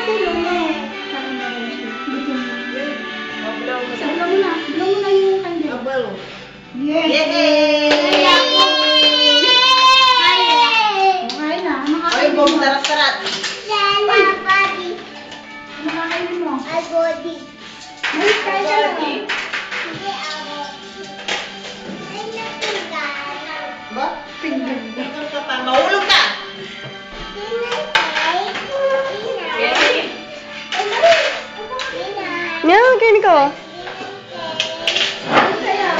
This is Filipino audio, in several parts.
Tulong mo. Sabi na rin siya. Gutom mo. Sabi mo na. Blow mo na yung candle. Yes! Yay! Okay na. Ano Ay, kakainin bom, mo? tarat-tarat. Ano kakainin mo? Ay, body. Ay, kaya ka lang. Hindi ako. Ay, napinggan. Ba? Pinggan. Tingnan ka pa. Mahulog ka! Pinay. Yay! Pinay. Yan, kainin ko. Ano sa'yo?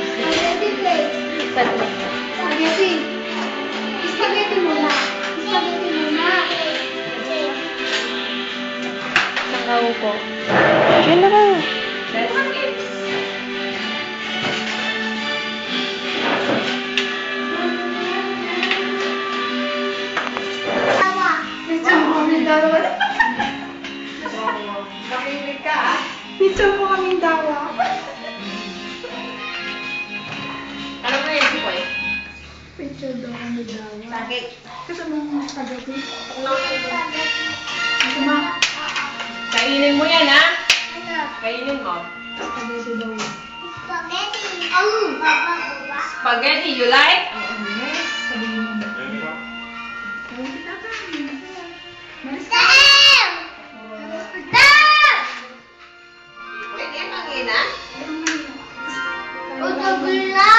Spaghetti plate. Spaghetti. Spaghetti muna. Spaghetti muna. Nakaupo. Diyan na ka. Let's eat. Tawa. Picture mo kami dalawa. Makinig ka, ah. Picture mo kami dalawa. Alam mo yun, boy? Picture daw kami dalawa. Bakit? Gusto mo spaghetti? Ano? Gusto mo? Kainin mo yan, ha? Ano? Kainin mo. Spaghetti daw. Spaghetti. Baba. Spaghetti, you like? Yes, sabihin mo. Gawin kita ka. Maris ka. Sam! Sam! Pwede yan mangina? Utagula.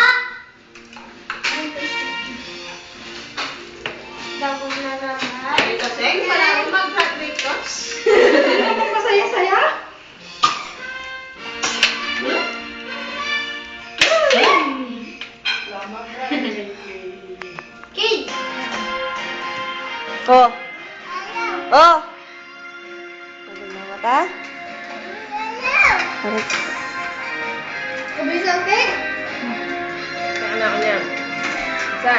Dago na naman. Ay, kasi wala akong mag-graduate ko. Masaya-saya? Kid. Oh. Ayaw. Oh. Pagod na mata. Ayaw. Aray. Kabay sa cake? Sa anak niya. Sa